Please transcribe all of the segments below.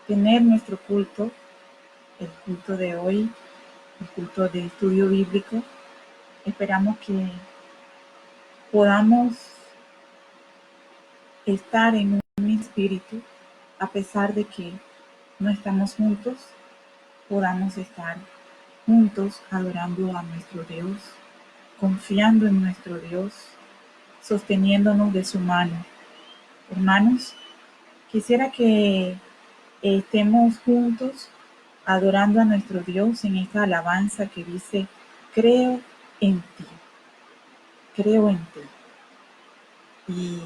tener nuestro culto, el culto de hoy, el culto de estudio bíblico. Esperamos que podamos estar en un espíritu, a pesar de que no estamos juntos, podamos estar juntos adorando a nuestro Dios, confiando en nuestro Dios, sosteniéndonos de su mano. Hermanos, quisiera que estemos juntos adorando a nuestro Dios en esta alabanza que dice: creo en ti, creo en ti. Y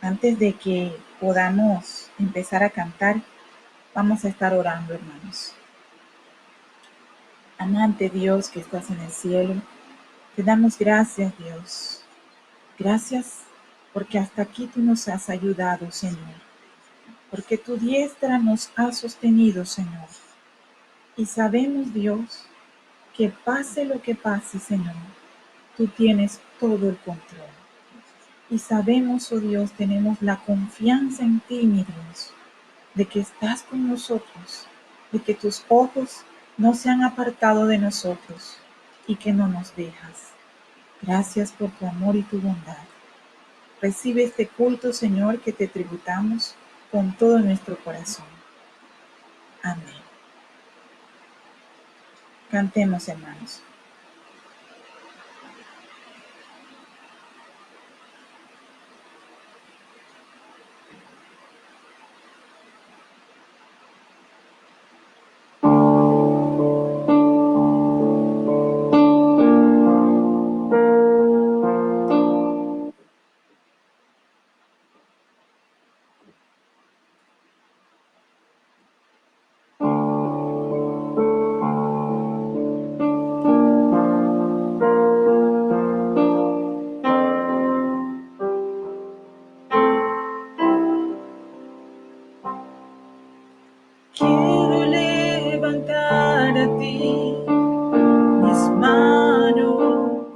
antes de que podamos empezar a cantar, vamos a estar orando, hermanos. Amante Dios que estás en el cielo, te damos gracias, Dios. Gracias porque hasta aquí tú nos has ayudado, Señor. Porque tu diestra nos ha sostenido, Señor. Y sabemos, Dios, que pase lo que pase, Señor, tú tienes todo el control. Y sabemos, oh Dios, tenemos la confianza en ti, mi Dios, de que estás con nosotros, de que tus ojos no se han apartado de nosotros y que no nos dejas. Gracias por tu amor y tu bondad. Recibe este culto, Señor, que te tributamos con todo nuestro corazón. Amén. Cantemos, hermanos. Quiero levantar a ti mis manos,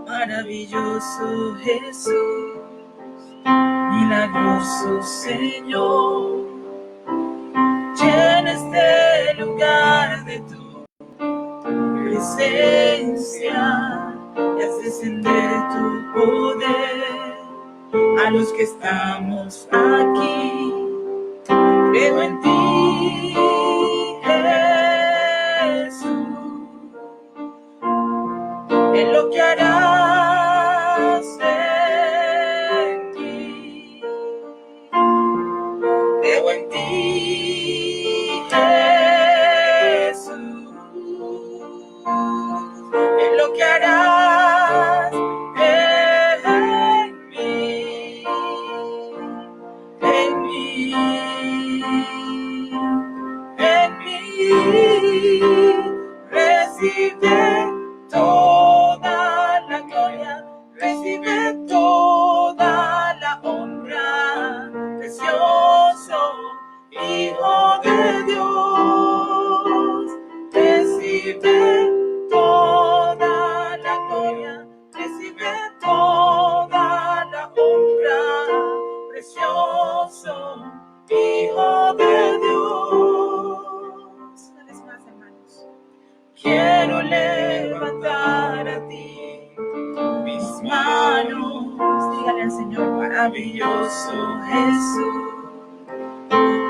maravilloso Jesús, milagroso Señor. Llena este lugar de tu presencia y haz descender tu poder a los que estamos aquí. Creo en ti, Jesús, en lo que harás en mí. Creo en ti, Jesús, en lo que harás en mí, en mí, en mí. Recibe toda la gloria, recibe toda la honra, precioso Hijo de Dios. Recibe toda la gloria, recibe toda la honra, precioso Hijo de Dios. Una vez más, hermanos. Quiero levantar a ti mis manos. Dígale al Señor: maravilloso Jesús,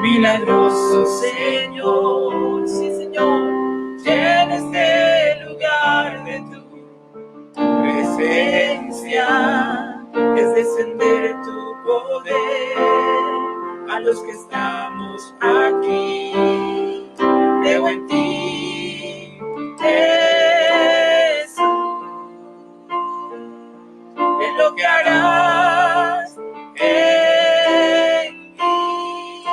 milagroso Señor. Sí, Señor. Llena este lugar de tu presencia, es descender tu poder a los que estamos aquí. Creo en ti, Jesús, en lo que harás en mí.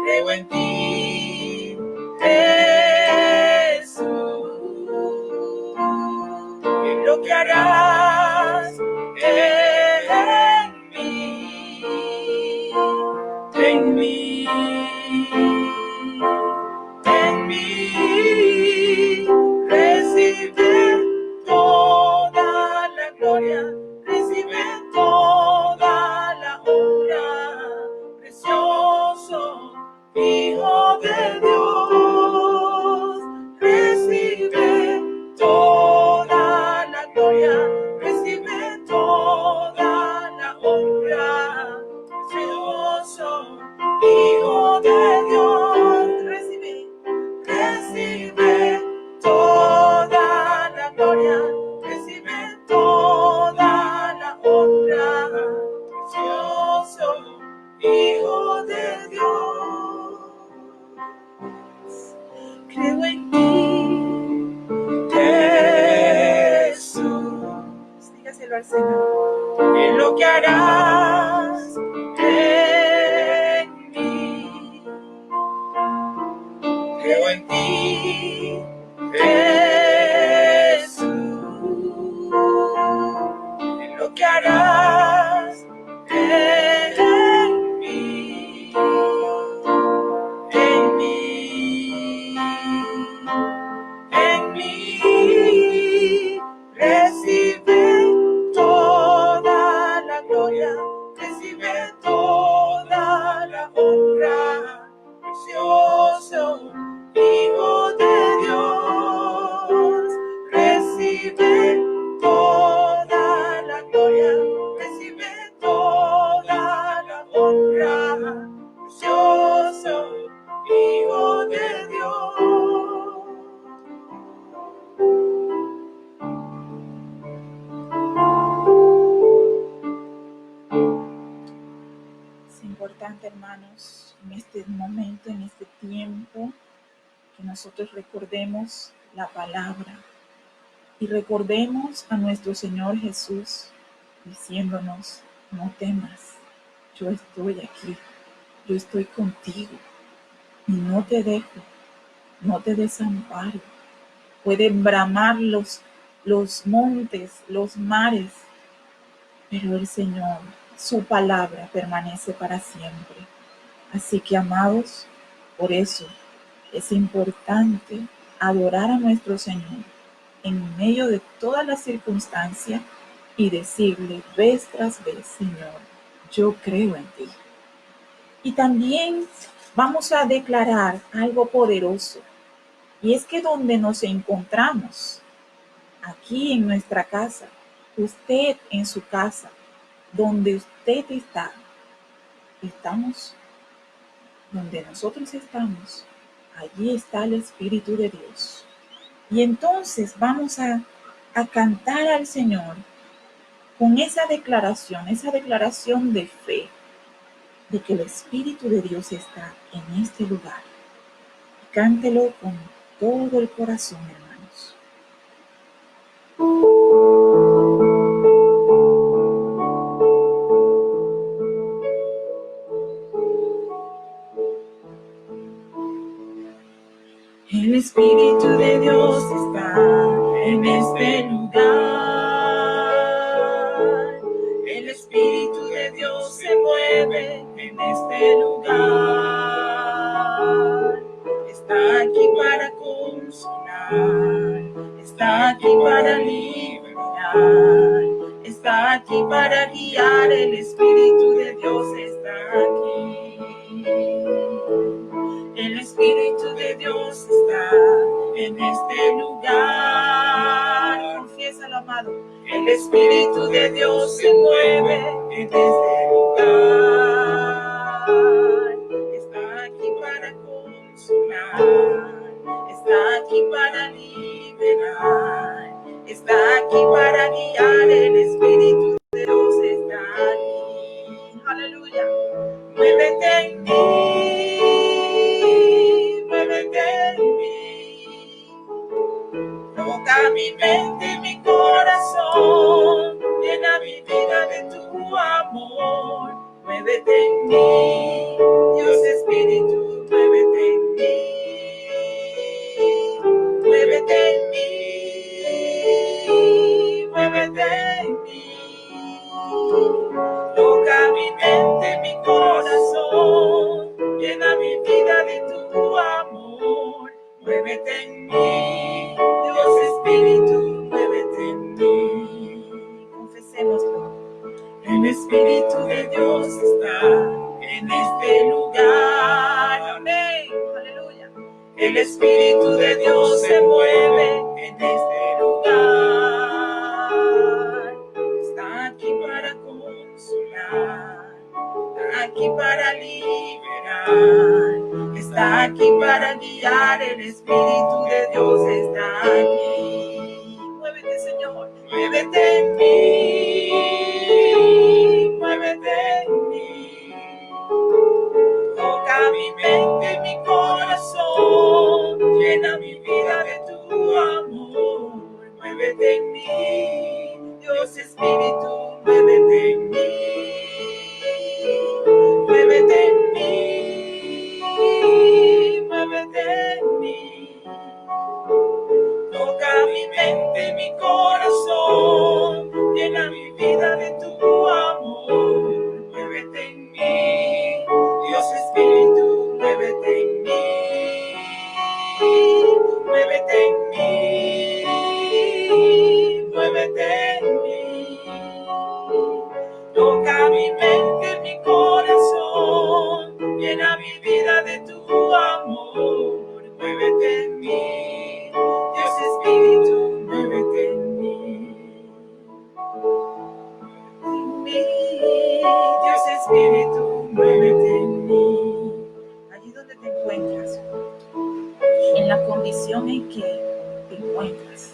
Creo en ti, Jesús, en lo que harás en mí, en mí, en mí. Recibe toda la gloria, recibe toda la honra, honra, precioso Hijo de Dios. Es importante, hermanos, en este momento, en este tiempo, que nosotros recordemos la palabra y recordemos a nuestro Señor Jesús diciéndonos: no temas, yo estoy aquí, yo estoy contigo y no te dejo, no te desamparo. Pueden bramar los montes, los mares, pero el Señor, su palabra permanece para siempre. Así que, amados, por eso es importante adorar a nuestro Señor en medio de todas las circunstancias y decirle vez tras vez: Señor, yo creo en ti. Y también vamos a declarar algo poderoso, y es que donde nos encontramos, aquí en nuestra casa, usted en su casa, donde usted está, estamos donde nosotros estamos, allí está el Espíritu de Dios. Y entonces vamos a cantar al Señor con esa declaración de fe, de que el Espíritu de Dios está en este lugar. Cántelo con todo el corazón, hermanos. El Espíritu de Dios está en este lugar. El Espíritu de Dios se mueve en este lugar. Está aquí para consolar, está aquí para liberar, está aquí para guiar. El Espíritu de Dios está aquí. El Espíritu de Dios está en este lugar. Confiésalo, amado. El Espíritu de Dios se mueve en este lugar. Está aquí para consolar, está aquí para liberar, está aquí para guiar. El Espíritu de Dios está aquí. Aleluya. Muévete en mí, muévete en mí. Toca mi mente, mi corazón, llena mi vida de tu amor. Muévete en mí, Dios Espíritu, muévete en mí. Muévete en mí, muévete en mí. Toca mi mente, mi corazón, llena mi vida de tu amor. Muévete en mí, Dios Espíritu, muévete en mí. Confesémoslo. El Espíritu de Dios está en este lugar. Amén. Aleluya. El Espíritu de Dios se mueve en este lugar. Está aquí para consolar, está aquí para liberar, está aquí para guiar. El Espíritu de Dios está aquí. Muévete, Señor, muévete en mí, muévete en mí. Toca mi mente, mi corazón, llena mi vida de tu amor. Muévete en mí, Dios Espíritu, muévete en mí. Muévete en mí, muévete en mí. Toca mi mente, mi corazón, llena mi vida de tu amor. Muévete en mí, Dios Espíritu, muévete muévete en mí. Allí donde te encuentras, en la condición en que te encuentras,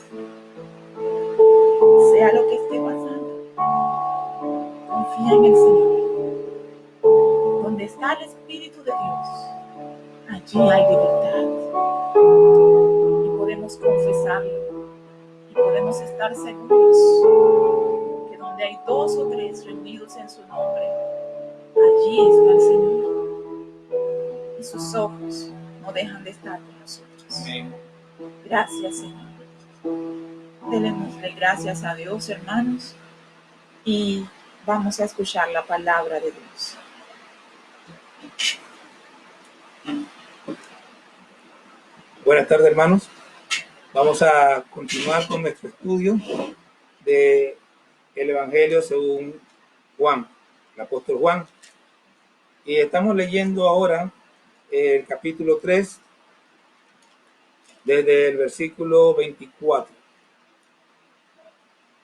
sea lo que esté pasando, confía en el Señor. Donde está el Espíritu de Dios, allí hay libertad. Y podemos confesarlo. Y podemos estar seguros que donde hay 2 o 3 reunidos en su nombre, allí está el Señor. Y sus ojos no dejan de estar con nosotros. Amén. Gracias, Señor. Démosle gracias a Dios, hermanos, y vamos a escuchar la palabra de Dios. Buenas tardes, hermanos. Vamos a continuar con nuestro estudio de el Evangelio según Juan, el apóstol Juan. Y estamos leyendo ahora el capítulo 3, desde el versículo 24.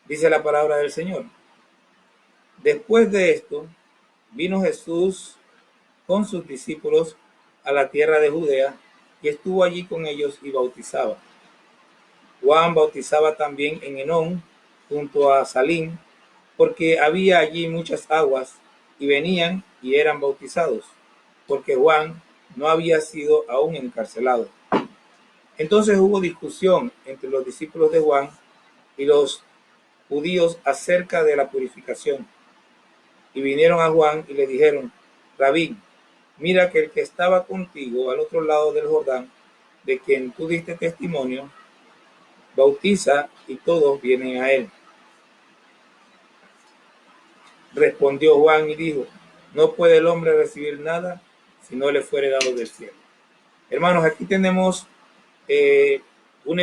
Dice la palabra del Señor. Después de esto, vino Jesús con sus discípulos a la tierra de Judea y estuvo allí con ellos y bautizaba. Juan bautizaba también en Enón, junto a Salim, porque había allí muchas aguas, y venían y eran bautizados, porque Juan no había sido aún encarcelado. Entonces hubo discusión entre los discípulos de Juan y los judíos acerca de la purificación. Y vinieron a Juan y le dijeron: Rabí, mira que el que estaba contigo al otro lado del Jordán, de quien tú diste testimonio, bautiza, y todos vienen a él. Respondió Juan y dijo: no puede el hombre recibir nada si no le fuere dado del cielo. Hermanos, aquí tenemos un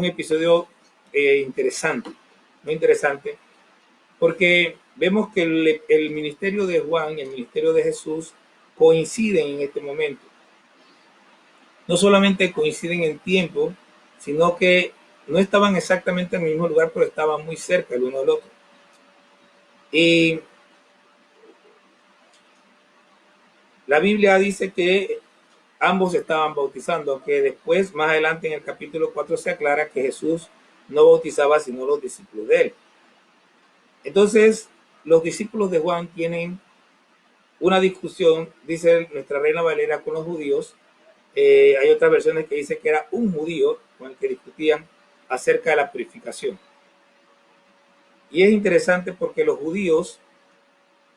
episodio interesante, muy interesante, porque vemos que el ministerio de Juan y el ministerio de Jesús coinciden en este momento. No solamente coinciden en tiempo, sino que no estaban exactamente en el mismo lugar, pero estaban muy cerca el uno del otro. Y la Biblia dice que ambos estaban bautizando, aunque después, más adelante en el capítulo 4, se aclara que Jesús no bautizaba sino los discípulos de él. Entonces, los discípulos de Juan tienen una discusión, dice nuestra Reina Valera, con los judíos. Hay otras versiones que dicen que era un judío con el que discutían acerca de la purificación. Y es interesante porque los judíos,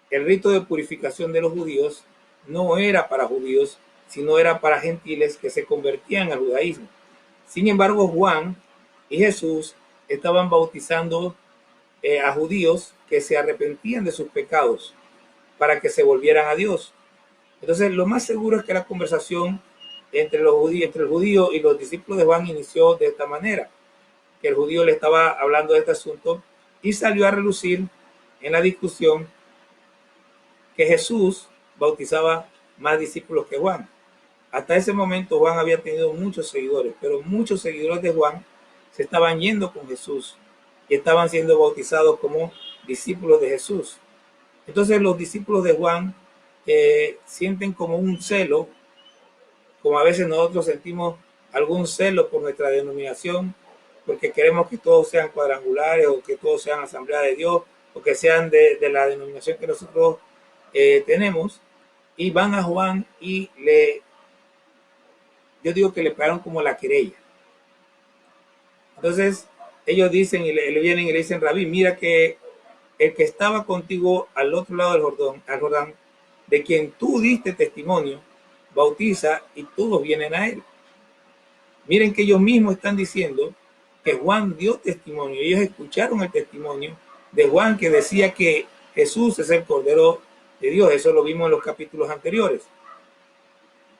el rito de purificación de los judíos no era para judíos, sino era para gentiles que se convertían al judaísmo. Sin embargo, Juan y Jesús estaban bautizando a judíos que se arrepentían de sus pecados para que se volvieran a Dios. Entonces, lo más seguro es que la conversación entre el judío y los discípulos de Juan inició de esta manera, que el judío le estaba hablando de este asunto y salió a relucir en la discusión que Jesús bautizaba más discípulos que Juan. Hasta ese momento Juan había tenido muchos seguidores, pero muchos seguidores de Juan se estaban yendo con Jesús y estaban siendo bautizados como discípulos de Jesús. Entonces los discípulos de Juan sienten como un celo, como a veces nosotros sentimos algún celo por nuestra denominación, porque queremos que todos sean cuadrangulares o que todos sean Asamblea de Dios o que sean de la denominación que nosotros tenemos, y van a Juan y yo digo que le pegaron como la querella. Entonces ellos dicen y le vienen y le dicen: Rabí, mira que el que estaba contigo al otro lado del Jordán, de quien tú diste testimonio, bautiza, y todos vienen a él. Miren que ellos mismos están diciendo que Juan dio testimonio. Ellos escucharon el testimonio de Juan, que decía que Jesús es el Cordero de Dios. Eso lo vimos en los capítulos anteriores.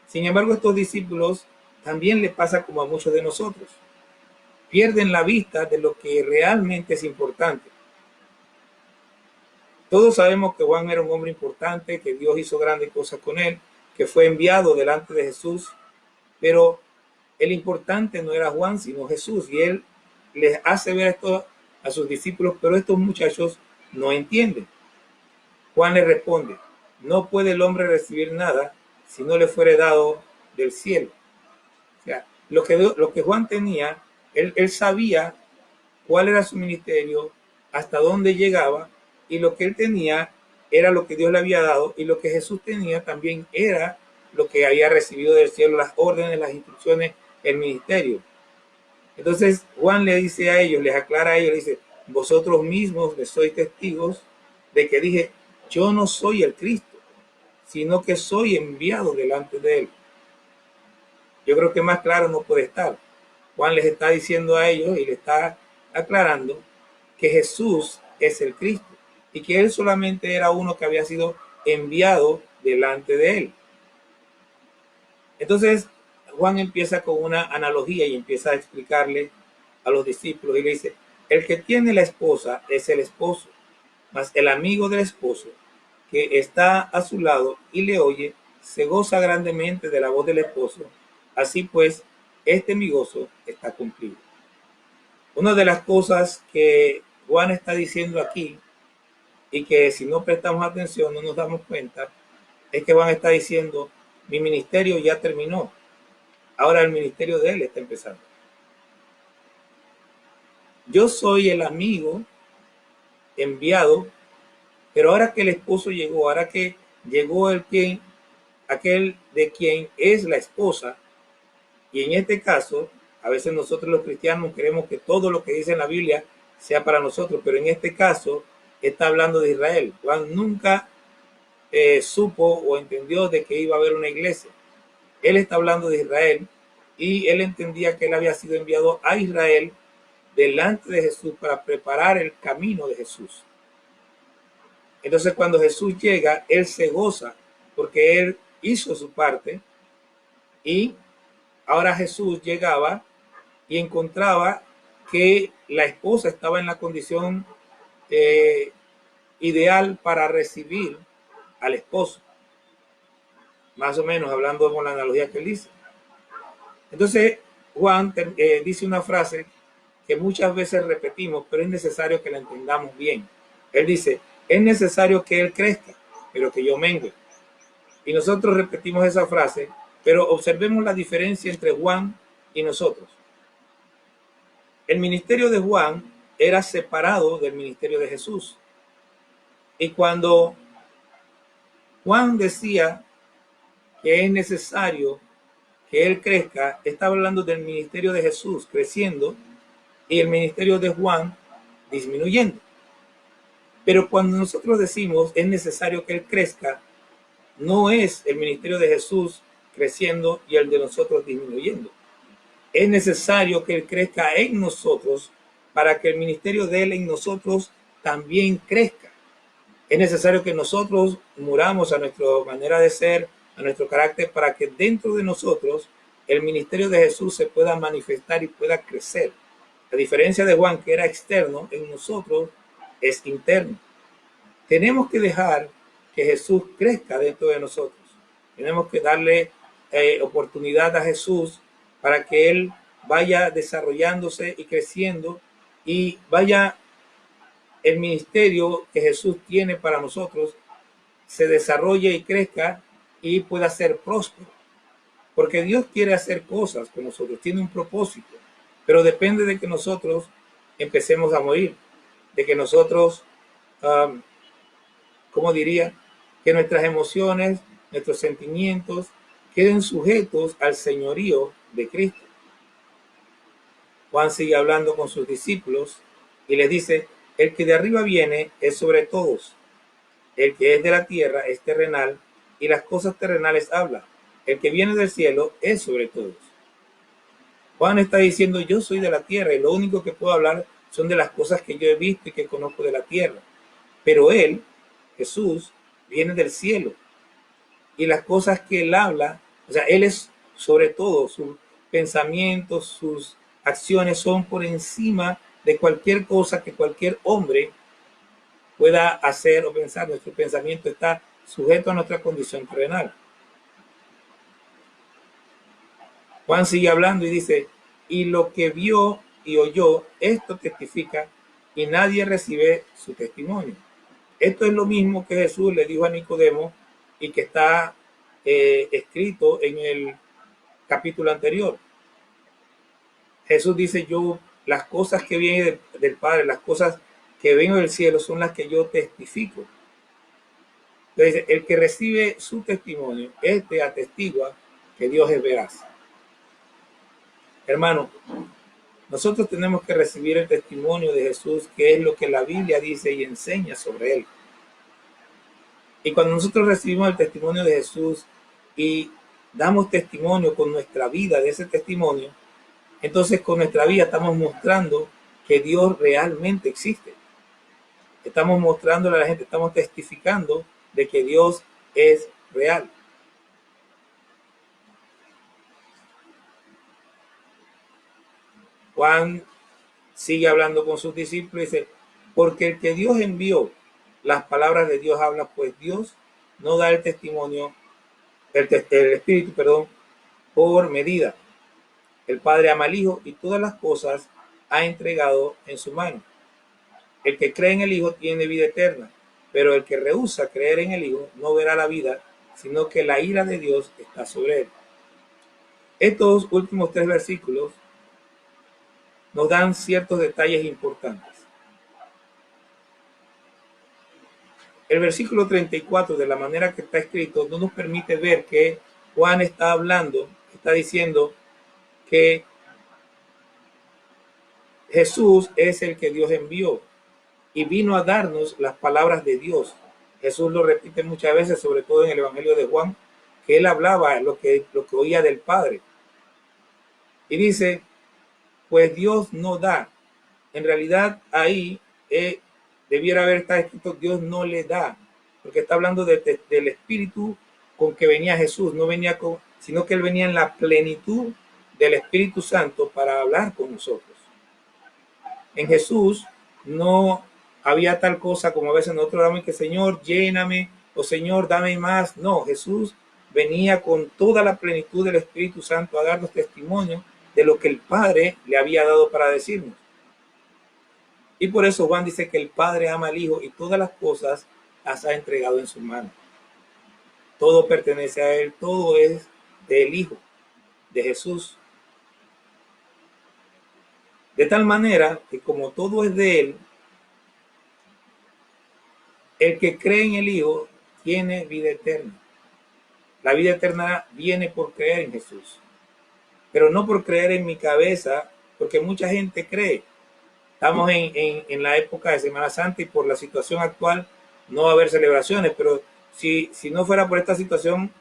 Sin embargo, estos discípulos también les pasa como a muchos de nosotros. Pierden la vista de lo que realmente es importante. Todos sabemos que Juan era un hombre importante, que Dios hizo grandes cosas con él, que fue enviado delante de Jesús, pero el importante no era Juan, sino Jesús. Y él les hace ver esto a sus discípulos, pero estos muchachos no entienden. Juan les responde: no puede el hombre recibir nada si no le fuere dado del cielo. O sea, lo que Juan tenía, él sabía cuál era su ministerio, hasta dónde llegaba, y lo que él tenía era lo que Dios le había dado, y lo que Jesús tenía también era lo que había recibido del cielo, las órdenes, las instrucciones, el ministerio. Entonces Juan le dice a ellos, les aclara a ellos, le dice, vosotros mismos me sois testigos de que dije, yo no soy el Cristo, sino que soy enviado delante de él. Yo creo que más claro no puede estar. Juan les está diciendo a ellos y le está aclarando que Jesús es el Cristo y que él solamente era uno que había sido enviado delante de él. Entonces Juan empieza con una analogía y empieza a explicarle a los discípulos y le dice, el que tiene la esposa es el esposo, mas el amigo del esposo que está a su lado y le oye, se goza grandemente de la voz del esposo. Así pues, este mi gozo está cumplido. Una de las cosas que Juan está diciendo aquí, y que si no prestamos atención no nos damos cuenta, es que Juan está diciendo, mi ministerio ya terminó, ahora el ministerio de él está empezando. Yo soy el amigo enviado, pero ahora que el esposo llegó, ahora que llegó aquel de quien es la esposa, y en este caso, a veces nosotros los cristianos queremos que todo lo que dice en la Biblia sea para nosotros, pero en este caso está hablando de Israel. Juan nunca supo o entendió de que iba a haber una iglesia. Él está hablando de Israel y él entendía que él había sido enviado a Israel delante de Jesús para preparar el camino de Jesús. Entonces cuando Jesús llega, él se goza porque él hizo su parte y ahora Jesús llegaba y encontraba que la esposa estaba en la condición ideal para recibir al esposo. Más o menos hablando con la analogía que él dice. Entonces Juan dice una frase que muchas veces repetimos, pero es necesario que la entendamos bien. Él dice, es necesario que él crezca, pero que yo mengue. Y nosotros repetimos esa frase, pero observemos la diferencia entre Juan y nosotros. El ministerio de Juan era separado del ministerio de Jesús. Y cuando Juan decía que es necesario que él crezca, estaba hablando del ministerio de Jesús creciendo y el ministerio de Juan disminuyendo. Pero cuando nosotros decimos es necesario que él crezca, no es el ministerio de Jesús creciendo y el de nosotros disminuyendo. Es necesario que él crezca en nosotros para que el ministerio de él en nosotros también crezca. Es necesario que nosotros muramos a nuestra manera de ser, a nuestro carácter, para que dentro de nosotros el ministerio de Jesús se pueda manifestar y pueda crecer. A diferencia de Juan, que era externo, en nosotros es interno. Tenemos que dejar que Jesús crezca dentro de nosotros. Tenemos que darle oportunidad a Jesús para que Él vaya desarrollándose y creciendo y vaya el ministerio que Jesús tiene para nosotros se desarrolle y crezca y pueda ser próspero. Porque Dios quiere hacer cosas con nosotros, tiene un propósito, pero depende de que nosotros empecemos a morir, de que nosotros, ¿cómo diría? Que nuestras emociones, nuestros sentimientos queden sujetos al señorío de Cristo. Juan sigue hablando con sus discípulos y les dice, el que de arriba viene es sobre todos, el que es de la tierra es terrenal y las cosas terrenales habla, el que viene del cielo es sobre todos. Juan está diciendo, yo soy de la tierra y lo único que puedo hablar son de las cosas que yo he visto y que conozco de la tierra. Pero él, Jesús, viene del cielo y las cosas que él habla, o sea, él es sobre todo, sus pensamientos, sus acciones son por encima de cualquier cosa que cualquier hombre pueda hacer o pensar. Nuestro pensamiento está sujeto a nuestra condición terrenal. Juan sigue hablando y dice, y lo que vio y oyó, esto testifica, y nadie recibe su testimonio. Esto es lo mismo que Jesús le dijo a Nicodemo y que está escrito en el capítulo anterior. Jesús dice, yo, las cosas que vienen del Padre, las cosas que vengo del cielo son las que yo testifico. Entonces, el que recibe su testimonio, este atestigua que Dios es veraz. Hermano, nosotros tenemos que recibir el testimonio de Jesús, que es lo que la Biblia dice y enseña sobre él. Y cuando nosotros recibimos el testimonio de Jesús y damos testimonio con nuestra vida de ese testimonio, entonces con nuestra vida estamos mostrando que Dios realmente existe. Estamos mostrándole a la gente, estamos testificando de que Dios es real. Juan sigue hablando con sus discípulos y dice, porque el que Dios envió, las palabras de Dios habla, pues Dios no da el testimonio, el Espíritu, perdón, por medida. El Padre ama al Hijo y todas las cosas ha entregado en su mano. El que cree en el Hijo tiene vida eterna, pero el que rehúsa creer en el Hijo no verá la vida, sino que la ira de Dios está sobre él. Estos últimos 3 versículos nos dan ciertos detalles importantes. El versículo 34, de la manera que está escrito, no nos permite ver que Juan está hablando, está diciendo que Jesús es el que Dios envió y vino a darnos las palabras de Dios. Jesús lo repite muchas veces, sobre todo en el Evangelio de Juan, que él hablaba lo que oía del Padre. Y dice, pues Dios no da. En realidad ahí debiera haber estado escrito, Dios no le da, porque está hablando del Espíritu con que venía Jesús, no venía con, sino que él venía en la plenitud del Espíritu Santo para hablar con nosotros. En Jesús no había tal cosa como a veces nosotros damos que Señor, lléname, o Señor, dame más. No, Jesús venía con toda la plenitud del Espíritu Santo a darnos testimonio de lo que el Padre le había dado para decirnos. Y por eso Juan dice que el Padre ama al Hijo y todas las cosas las ha entregado en su mano. Todo pertenece a Él, todo es del Hijo, de Jesús. De tal manera que como todo es de Él, el que cree en el Hijo tiene vida eterna. La vida eterna viene por creer en Jesús, pero no por creer en mi cabeza, porque mucha gente cree. Estamos en la época de Semana Santa y por la situación actual no va a haber celebraciones, pero si no fuera por esta situación,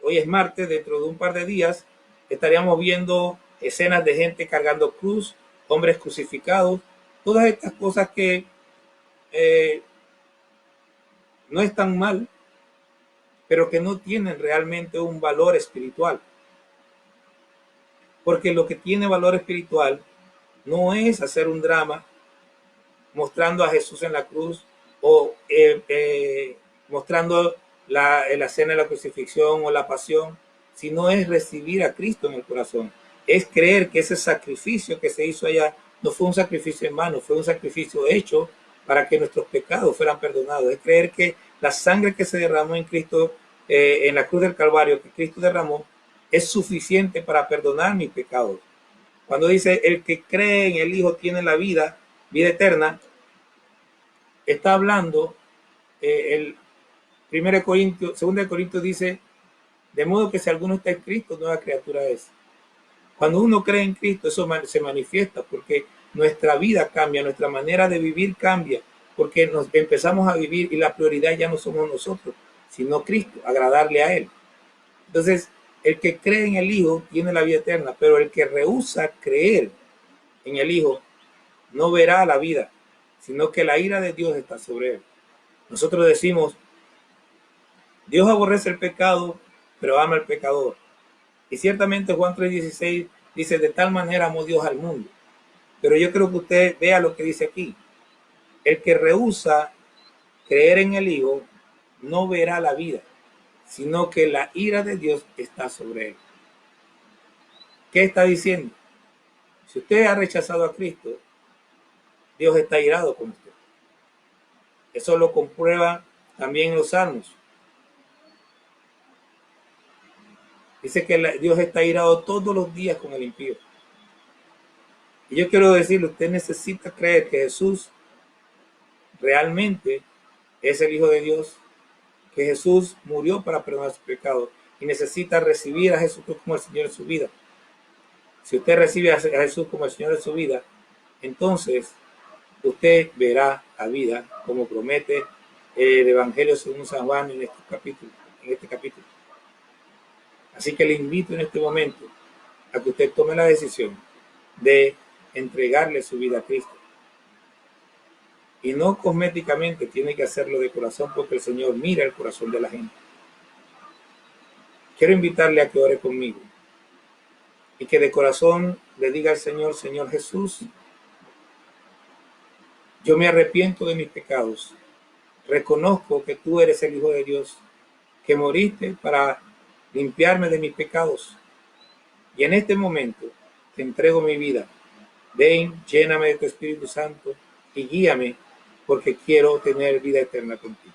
hoy es martes, dentro de un par de días estaríamos viendo escenas de gente cargando cruz, hombres crucificados, todas estas cosas que no están mal, pero que no tienen realmente un valor espiritual. Porque lo que tiene valor espiritual no es hacer un drama mostrando a Jesús en la cruz o mostrando la escena de la crucifixión o la pasión, sino es recibir a Cristo en el corazón. Es creer que ese sacrificio que se hizo allá no fue un sacrificio en vano, fue un sacrificio hecho para que nuestros pecados fueran perdonados. Es creer que la sangre que se derramó en Cristo, en la cruz del Calvario, que Cristo derramó, es suficiente para perdonar mis pecados. Cuando dice el que cree en el Hijo tiene la vida eterna, está hablando el 2 Corintios dice, de modo que si alguno está en Cristo, nueva criatura es. Cuando uno cree en Cristo, eso se manifiesta porque nuestra vida cambia, nuestra manera de vivir cambia, porque nos empezamos a vivir y la prioridad ya no somos nosotros, sino Cristo, agradarle a Él. Entonces, el que cree en el Hijo tiene la vida eterna, pero el que rehúsa creer en el Hijo no verá la vida, sino que la ira de Dios está sobre él. Nosotros decimos, Dios aborrece el pecado, pero ama al pecador. Y ciertamente Juan 3:16 dice, de tal manera amó Dios al mundo. Pero yo creo que usted vea lo que dice aquí. El que rehúsa creer en el Hijo no verá la vida, sino que la ira de Dios está sobre él. ¿Qué está diciendo? Si usted ha rechazado a Cristo, Dios está irado con usted. Eso lo comprueba También en los Salmos dice que Dios está airado todos los días con el impío. Y yo quiero decirle, usted necesita creer que Jesús realmente es el Hijo de Dios, que Jesús murió para perdonar sus pecados y necesita recibir a Jesús como el Señor de su vida. Si usted recibe a Jesús como el Señor de su vida, entonces usted verá la vida como promete el Evangelio según San Juan en este capítulo. Así que le invito en este momento a que usted tome la decisión de entregarle su vida a Cristo. Y no cosméticamente, tiene que hacerlo de corazón, porque el Señor mira el corazón de la gente. Quiero invitarle a que ore conmigo y que de corazón le diga al Señor: Señor Jesús, yo me arrepiento de mis pecados. Reconozco que tú eres el Hijo de Dios, que moriste para limpiarme de mis pecados. Y en este momento te entrego mi vida. Ven, lléname de tu Espíritu Santo y guíame, porque quiero tener vida eterna contigo.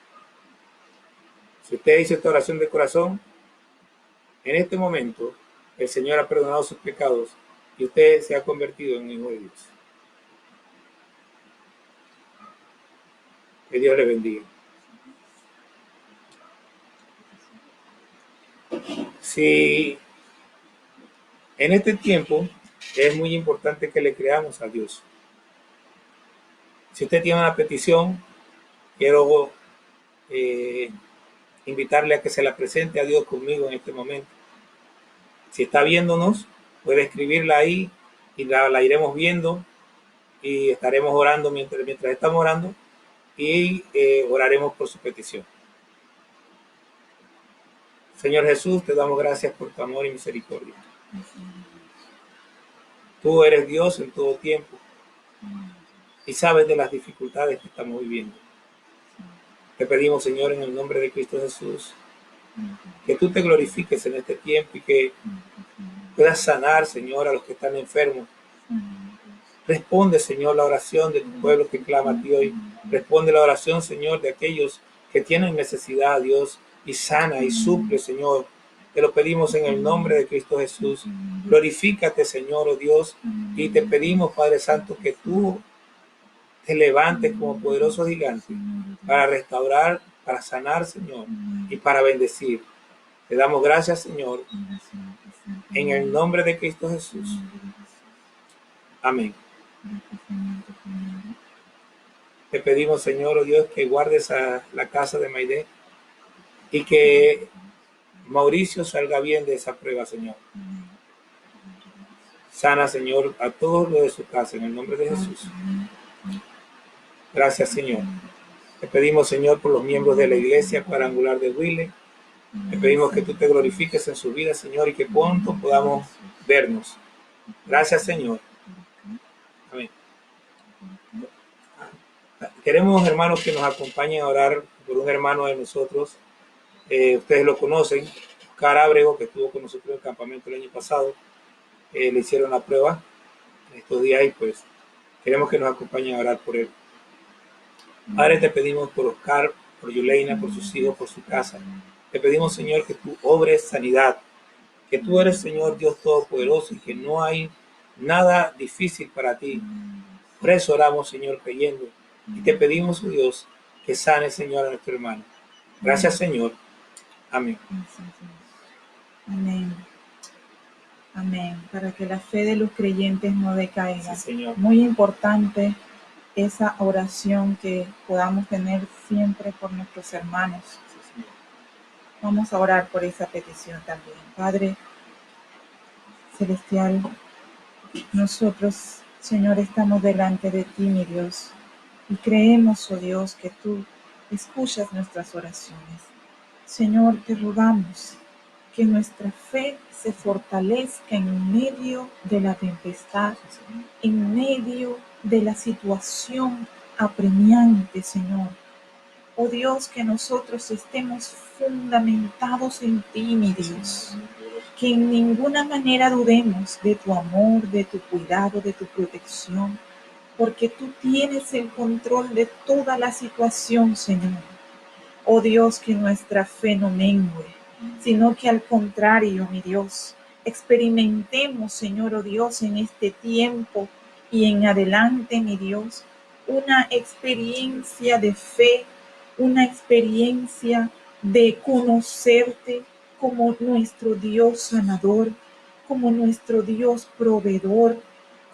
Si usted hizo esta oración de corazón, en este momento el Señor ha perdonado sus pecados y usted se ha convertido en un hijo de Dios. Que Dios le bendiga. Si en este tiempo es muy importante que le creamos a Dios. Si usted tiene una petición, quiero invitarle a que se la presente a Dios conmigo en este momento. Si está viéndonos, puede escribirla ahí y la iremos viendo y estaremos orando mientras estamos orando y oraremos por su petición. Señor Jesús, te damos gracias por tu amor y misericordia. Tú eres Dios en todo tiempo y sabes de las dificultades que estamos viviendo. Te pedimos, Señor, en el nombre de Cristo Jesús, que tú te glorifiques en este tiempo y que puedas sanar, Señor, a los que están enfermos. Responde, Señor, la oración de tu pueblo que clama a ti hoy. Responde la oración, Señor, de aquellos que tienen necesidad, Dios, y sana y suple, Señor. Te lo pedimos en el nombre de Cristo Jesús. Glorifícate, Señor, oh Dios, y te pedimos, Padre Santo, que tú te levantes como poderoso gigante para restaurar, para sanar, Señor, y para bendecir. Te damos gracias, Señor, en el nombre de Cristo Jesús. Amén. Te pedimos, Señor, oh Dios, que guardes a la casa de Maide y que Mauricio salga bien de esa prueba, Señor. Sana, Señor, a todos los de su casa en el nombre de Jesús. Gracias, Señor. Te pedimos, Señor, por los miembros de la iglesia cuadrangular de Huile. Te pedimos que tú te glorifiques en su vida, Señor, y que pronto podamos vernos. Gracias, Señor. Amén. Queremos, hermanos, que nos acompañen a orar por un hermano de nosotros. Ustedes lo conocen, Oscar Ábrego, que estuvo con nosotros en el campamento el año pasado. Le hicieron la prueba en estos días y pues queremos que nos acompañen a orar por él. Padre, te pedimos por Oscar, por Yuleina, por sus hijos, por su casa. Te pedimos, Señor, que tú obres sanidad, que tú eres, Señor, Dios Todopoderoso y que no hay nada difícil para ti. Por eso oramos, Señor, creyendo. Y te pedimos, oh Dios, que sane, Señor, a nuestro hermano. Gracias, Señor. Amén. Amén. Amén. Para que la fe de los creyentes no decaiga. Sí, Señor. Muy importante esa oración que podamos tener siempre por nuestros hermanos. Sí, Señor. Vamos a orar por esa petición también. Padre Celestial, nosotros, Señor, estamos delante de ti, mi Dios, y creemos, oh Dios, que tú escuchas nuestras oraciones. Señor, te rogamos que nuestra fe se fortalezca en medio de la tempestad, en medio de la situación apremiante, Señor. Oh Dios, que nosotros estemos fundamentados en ti, mi Dios. Que en ninguna manera dudemos de tu amor, de tu cuidado, de tu protección, porque tú tienes el control de toda la situación, Señor. oh Dios, que nuestra fe no mengue, sino que al contrario, mi Dios, experimentemos, Señor, oh Dios, en este tiempo y en adelante, mi Dios, una experiencia de fe, una experiencia de conocerte como nuestro Dios sanador, como nuestro Dios proveedor,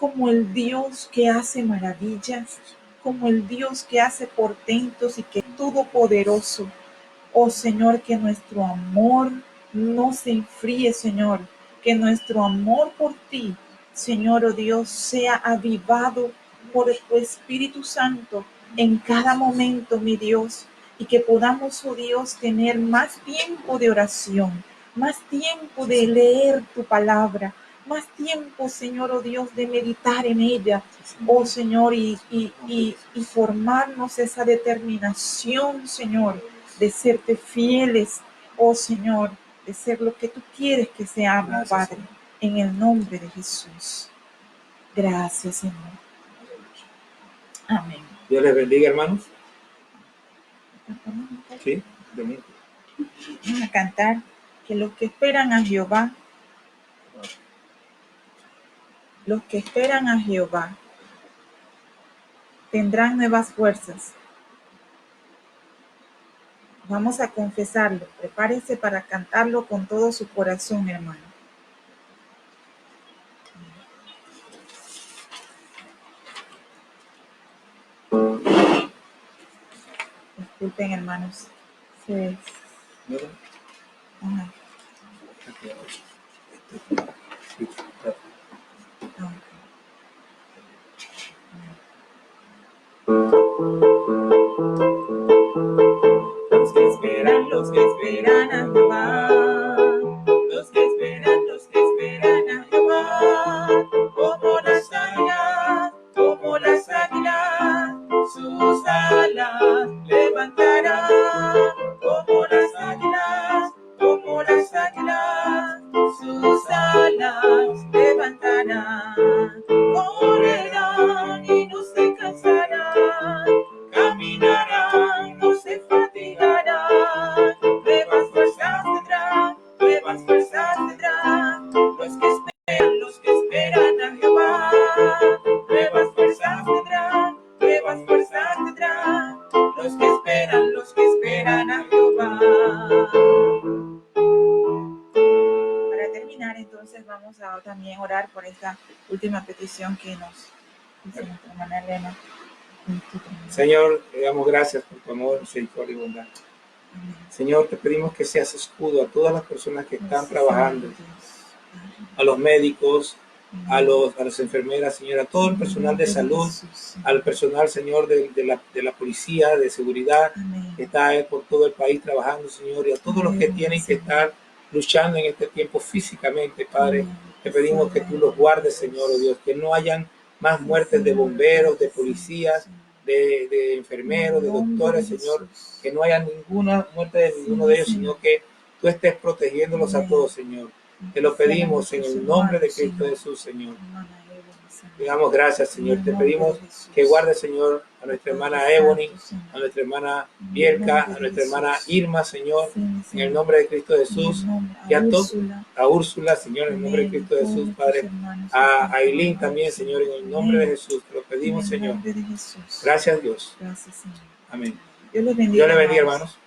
como el Dios que hace maravillas, como el Dios que hace portentos y que es todopoderoso. Oh Señor, que nuestro amor no se enfríe, Señor, que nuestro amor por ti, Señor, oh Dios, sea avivado por tu Espíritu Santo en cada momento, mi Dios, y que podamos, oh Dios, tener más tiempo de oración, más tiempo de leer tu palabra, más tiempo, Señor, oh Dios, de meditar en ella, oh Señor, y formarnos esa determinación, Señor, de serte fieles, oh Señor, de ser lo que tú quieres que seamos, gracias, Padre, Señor. En el nombre de Jesús. Gracias, Señor. Amén. Dios les bendiga, hermanos. Sí, vamos a cantar que los que esperan a Jehová, tendrán nuevas fuerzas. Vamos a confesarlo. Prepárese para cantarlo con todo su corazón, hermano. Disculpen, hermanos. Sí. Ajá. Los que esperan a Jehová, los que esperan a Jehová, como las águilas, sus alas levantarán, como las águilas, sus alas levantarán, correrán y no se cansarán, caminarán, no se fatigarán, nuevas fuerzas tendrán, los que esperan a Jehová, nuevas fuerzas tendrán, los que esperan a Jehová. Para terminar, entonces vamos a también orar por esta última petición que nos dice nuestra hermana Elena. Señor, te damos gracias por tu amor, misericordia y bondad. Señor, te pedimos que seas escudo a todas las personas que están trabajando, a los médicos, a las enfermeras, Señor, a todo el personal de salud, al personal, Señor, de la policía, de seguridad, que está por todo el país trabajando, Señor, y a todos los que tienen que estar luchando en este tiempo físicamente, Padre. Te pedimos que tú los guardes, Señor, oh Dios, que no hayan más muertes de bomberos, de policías, de enfermeros, de doctores, Señor, que no haya ninguna muerte de ninguno de ellos, sino que tú estés protegiéndolos a todos, Señor. Te lo pedimos en el nombre de Cristo Jesús, Señor. Te damos gracias, Señor. Te pedimos que guarde, Señor, a nuestra hermana Ebony, a nuestra hermana Bielka, a nuestra hermana Irma, Señor, en el nombre de Cristo Jesús, y a Úrsula, Señor, en el nombre de Cristo Jesús, Padre, a Aileen también, Señor, en el nombre de Jesús. Te lo pedimos, Señor. Gracias, Dios. Amén. Dios le bendiga, hermanos.